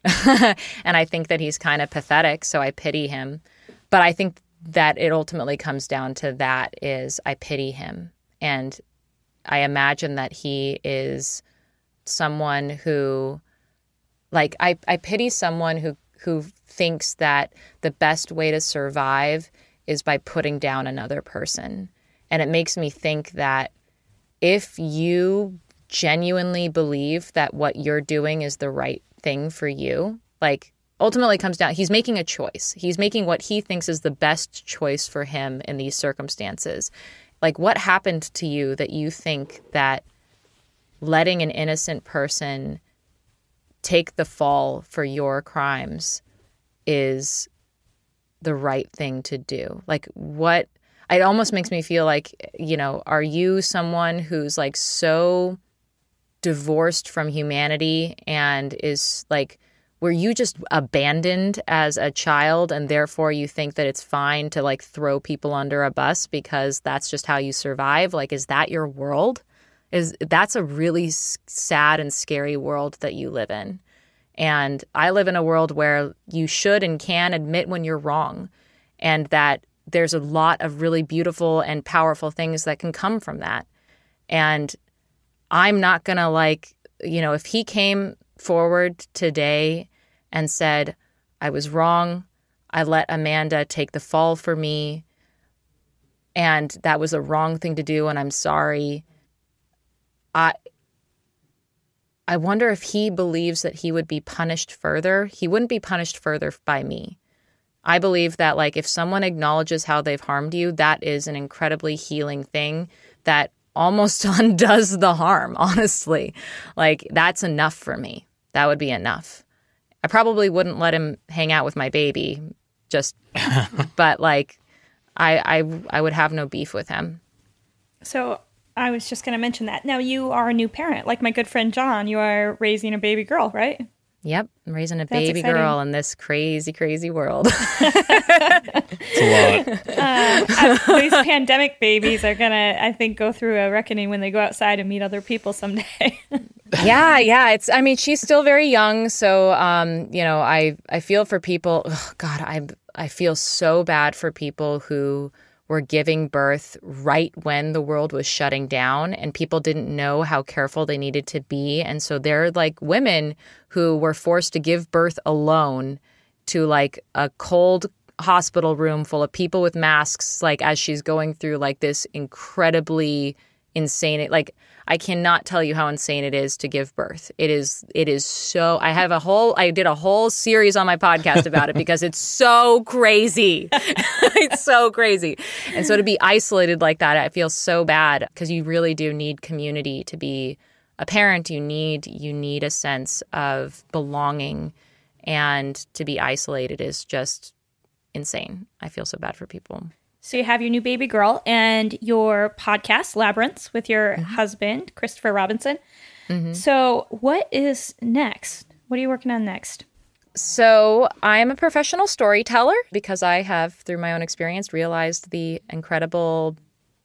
and I think that he's kind of pathetic. So I pity him, but I think that it ultimately comes down to that: is I pity him, and I imagine that he is someone who, like, I pity someone who thinks that the best way to survive is by putting down another person. And it makes me think that if you genuinely believe that what you're doing is the right thing for you, like, ultimately comes down, he's making a choice. He's making what he thinks is the best choice for him in these circumstances. Like, what happened to you that you think that letting an innocent person take the fall for your crimes is the right thing to do? Like, what? It almost makes me feel like, are you someone who's, like, so divorced from humanity and is, like, were you just abandoned as a child and therefore you think that it's fine to, like, throw people under a bus because that's just how you survive? Like, is that your world? That's a really sad and scary world that you live in. And I live in a world where you should and can admit when you're wrong, and that there's a lot of really beautiful and powerful things that can come from that. And I'm not going to, like, if he came forward today and said, I was wrong, I let Amanda take the fall for me, and that was a wrong thing to do, and I'm sorry, I wonder if he believes that he would be punished further. He wouldn't be punished further by me. I believe that, like, if someone acknowledges how they've harmed you, that is an incredibly healing thing that almost undoes the harm, honestly. Like, that's enough for me. That would be enough. I probably wouldn't let him hang out with my baby, but, like, I would have no beef with him. So I was just going to mention that. Now, you are a new parent. Like my good friend John, you are raising a baby girl, right? Yep, I'm raising a That's baby exciting. girl in this crazy, crazy world. It's a lot. These pandemic babies are gonna, I think, go through a reckoning when they go outside and meet other people someday. Yeah. I mean, she's still very young, so I feel for people. Oh, God, I feel so bad for people who were giving birth right when the world was shutting down and people didn't know how careful they needed to be. And so they're like women who were forced to give birth alone to like a cold hospital room full of people with masks, like as she's going through like this incredibly insane, like I cannot tell you how insane it is to give birth. It is so, I did a whole series on my podcast about it because it's so crazy. It's so crazy. And so to be isolated like that, I feel so bad because you really do need community to be a parent. You need a sense of belonging, and to be isolated is just insane. I feel so bad for people. So you have your new baby girl and your podcast, Labyrinths, with your husband, Christopher Robinson. So what is next? What are you working on next? So I'm a professional storyteller because I have, through my own experience, realized the incredible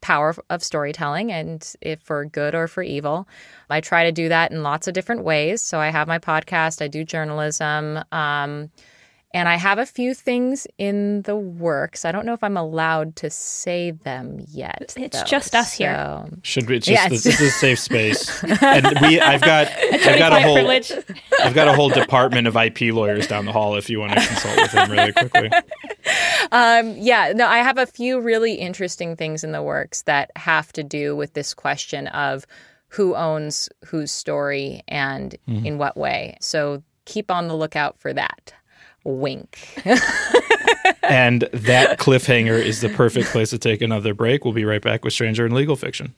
power of storytelling, and if for good or for evil. I try to do that in lots of different ways. So I have my podcast, I do journalism, and I have a few things in the works. I don't know if I'm allowed to say them yet. It's just us here. Should be. It's just this is a safe space, and I've got a whole department of IP lawyers down the hall. If you want to consult with them really quickly. I have a few really interesting things in the works that have to do with this question of who owns whose story and in what way. So keep on the lookout for that. Wink. And that cliffhanger is the perfect place to take another break. We'll be right back with Stranger in Legal Fiction.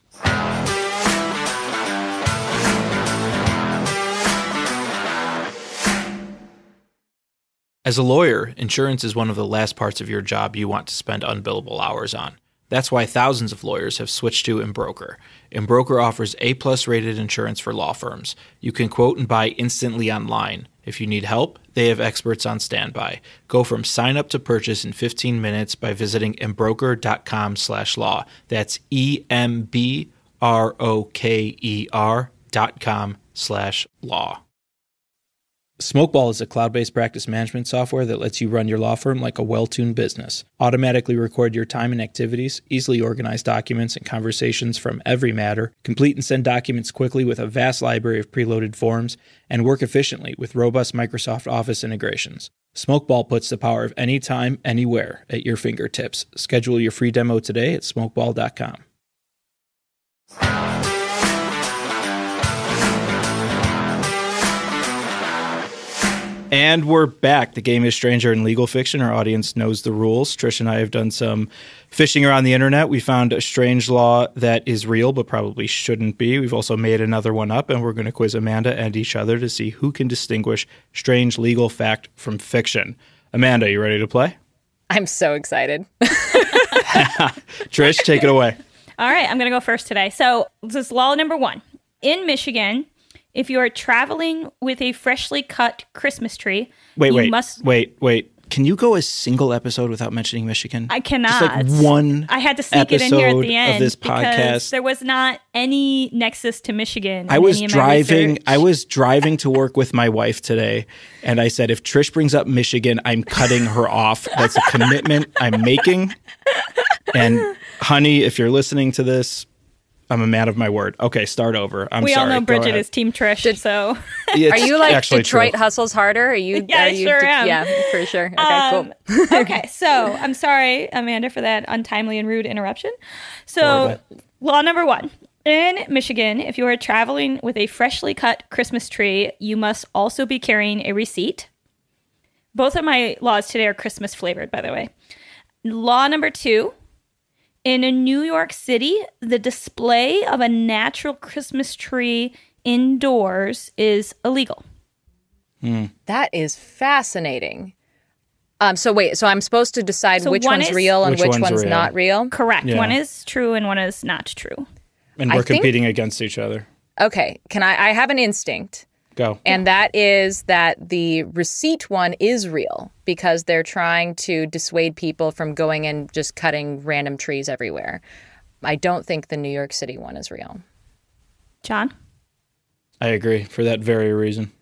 As a lawyer, insurance is one of the last parts of your job you want to spend unbillable hours on. That's why thousands of lawyers have switched to Embroker. Embroker offers A+ rated insurance for law firms. You can quote and buy instantly online. If you need help, they have experts on standby. Go from sign up to purchase in 15 minutes by visiting embroker.com/law. That's EMBROKER.com/law. Smokeball is a cloud-based practice management software that lets you run your law firm like a well-tuned business. Automatically record your time and activities, easily organize documents and conversations from every matter, complete and send documents quickly with a vast library of preloaded forms, and work efficiently with robust Microsoft Office integrations. Smokeball puts the power of anytime, anywhere at your fingertips. Schedule your free demo today at smokeball.com. And we're back. The game is Stranger in Legal Fiction. Our audience knows the rules. Trisha and I have done some fishing around the internet. We found a strange law that is real but probably shouldn't be. We've also made another one up, and we're going to quiz Amanda and each other to see who can distinguish strange legal fact from fiction. Amanda, you ready to play? I'm so excited. Trish, take it away. All right, I'm going to go first today. So this is law number 1. In Michigan, if you are traveling with a freshly cut Christmas tree, Wait. Can you go a single episode without mentioning Michigan? I cannot. Just like one I had to sneak it in here at the end of this because podcast. there was not any nexus to Michigan. I was driving to work with my wife today, and I said, if Trish brings up Michigan, I'm cutting her off. That's a commitment I'm making. And honey, if you're listening to this, I'm a man of my word. Okay, start over. We sorry. all know Bridget is Team Trish, so. Are you like Detroit true. hustles harder? I sure am. Yeah, for sure. Okay, cool. Okay, so I'm sorry, Amanda, for that untimely and rude interruption. So, law number 1. In Michigan, if you are traveling with a freshly cut Christmas tree, you must also be carrying a receipt. Both of my laws today are Christmas flavored, by the way. Law number 2. In New York City, the display of a natural Christmas tree indoors is illegal. That is fascinating. So I'm supposed to decide which one's real and which one's not real? Correct. Yeah. One is true and one is not true. And we're competing against each other. Okay. I have an instinct Go. And that is that the receipt one is real because they're trying to dissuade people from going and just cutting random trees everywhere. I don't think the New York City one is real. John? I agree for that very reason.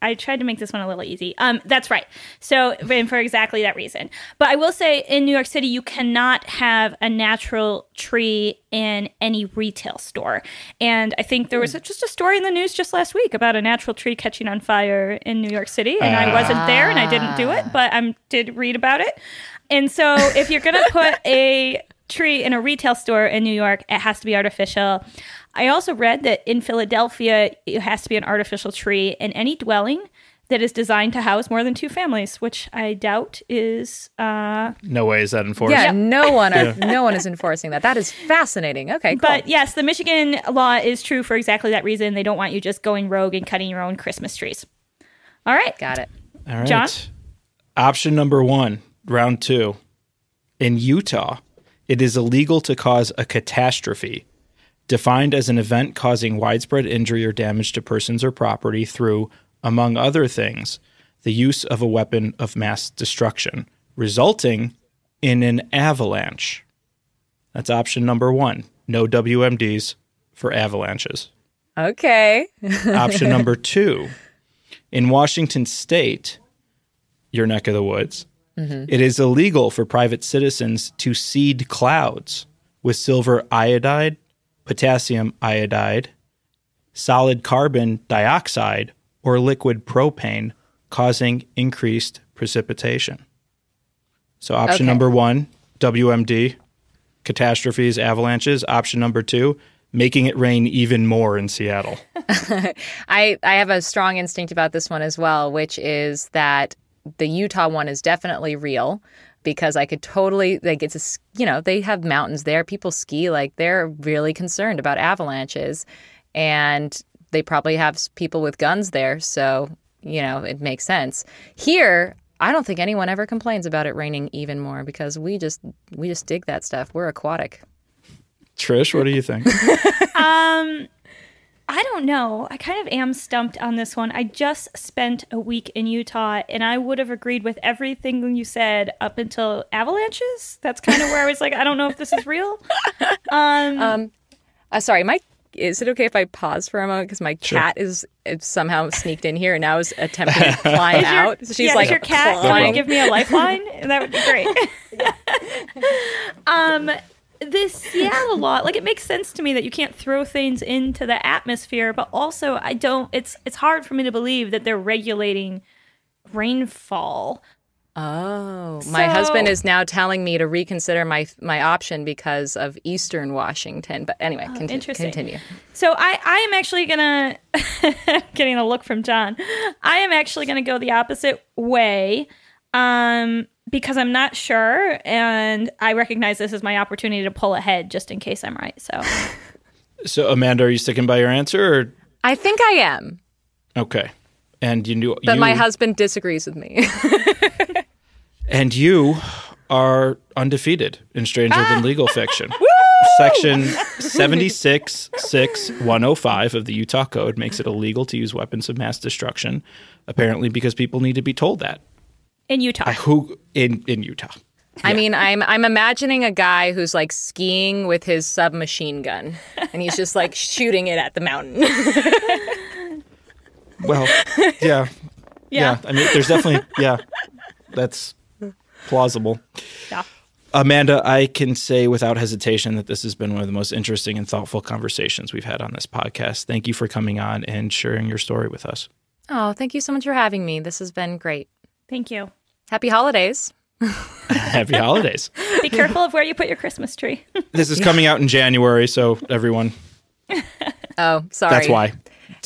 I tried to make this one a little easy. That's right. So, and for exactly that reason. But I will say in New York City, you cannot have a natural tree in any retail store. And I think there was just a story in the news just last week about a natural tree catching on fire in New York City. And I wasn't there and I didn't do it, but I did read about it. And so if you're going to put a tree in a retail store in New York, it has to be artificial. I also read that in Philadelphia, it has to be an artificial tree in any dwelling that is designed to house more than 2 families, which I doubt is... No way is that enforced. Yeah, no one is enforcing that. That is fascinating. Okay, cool. But yes, the Michigan law is true for exactly that reason. They don't want you just going rogue and cutting your own Christmas trees. All right. Got it. All right. John? Option number 1, round 2. In Utah, it is illegal to cause a catastrophe, defined as an event causing widespread injury or damage to persons or property through, among other things, the use of a weapon of mass destruction, resulting in an avalanche. That's option number 1. No WMDs for avalanches. Okay. Option number 2. In Washington State, your neck of the woods, it is illegal for private citizens to seed clouds with silver iodide, potassium iodide, solid carbon dioxide, or liquid propane, causing increased precipitation. So option number 1, WMD, catastrophes, avalanches. Option number 2, making it rain even more in Seattle. I have a strong instinct about this one as well, which is that the Utah one is definitely real. Because I could totally, like, it's, they have mountains there. People ski, like, they're really concerned about avalanches. And they probably have people with guns there. So, it makes sense. Here, I don't think anyone ever complains about it raining even more because we just dig that stuff. We're aquatic. Trish, what do you think? I don't know. I kind of am stumped on this one. I just spent a week in Utah, and I would have agreed with everything you said up until avalanches. That's kind of where I was like, I don't know if this is real. Sorry, is it okay if I pause for a moment? Because my cat is somehow sneaked in here and now is attempting to climb out. So she's like, is your cat going to give me a lifeline? That would be great. This Seattle law, like, it makes sense to me that you can't throw things into the atmosphere, but also it's hard for me to believe that they're regulating rainfall. Oh, my husband is now telling me to reconsider my option because of Eastern Washington. But anyway, continue. So I am actually going to, getting a look from John, I am actually going to go the opposite way. Because I'm not sure, and I recognize this as my opportunity to pull ahead just in case I'm right. So, Amanda, are you sticking by your answer? Or? I think I am. Okay. And But my husband disagrees with me. And you are undefeated in Stranger Than Legal Fiction. Section 766105 of the Utah Code makes it illegal to use weapons of mass destruction, apparently because people need to be told that. In Utah. In Utah. I mean, I'm imagining a guy who's like skiing with his submachine gun, and he's just like shooting it at the mountain. Well, yeah. I mean, there's definitely, that's plausible. Yeah. Amanda, I can say without hesitation that this has been one of the most interesting and thoughtful conversations we've had on this podcast. Thank you for coming on and sharing your story with us. Oh, thank you so much for having me. This has been great. Thank you. Happy holidays. Happy holidays. Be careful of where you put your Christmas tree. This is coming out in January, so everyone. Oh, sorry. That's why.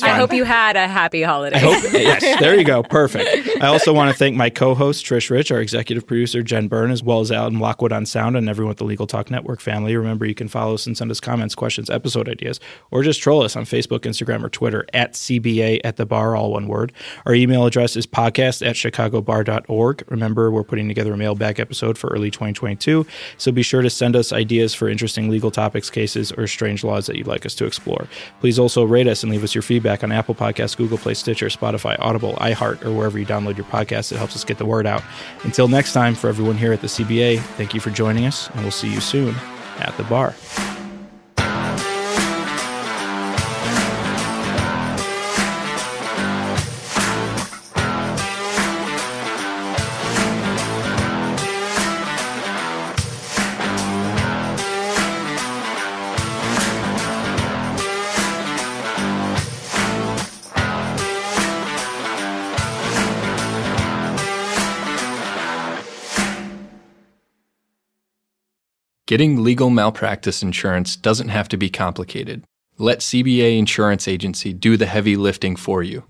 I hope you had a happy holiday. Yes, there you go. Perfect. I also want to thank my co-host, Trish Rich, our executive producer, Jen Byrne, as well as Alan Lockwood on sound, and everyone at the Legal Talk Network family. Remember, you can follow us and send us comments, questions, episode ideas, or just troll us on Facebook, Instagram, or Twitter at CBA at the bar, all one word. Our email address is podcast@chicagobar.org. Remember, we're putting together a mailbag episode for early 2022, so be sure to send us ideas for interesting legal topics, cases, or strange laws that you'd like us to explore. Please also rate us and leave us your feedback feedback on Apple Podcasts, Google Play, Stitcher, Spotify, Audible, iHeart, or wherever you download your podcasts. It helps us get the word out. Until next time, for everyone here at the CBA, thank you for joining us, and we'll see you soon at the bar. Getting legal malpractice insurance doesn't have to be complicated. Let CBA Insurance Agency do the heavy lifting for you.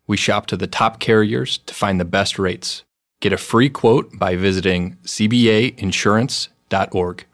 We shop to the top carriers to find the best rates. Get a free quote by visiting cbainsurance.org.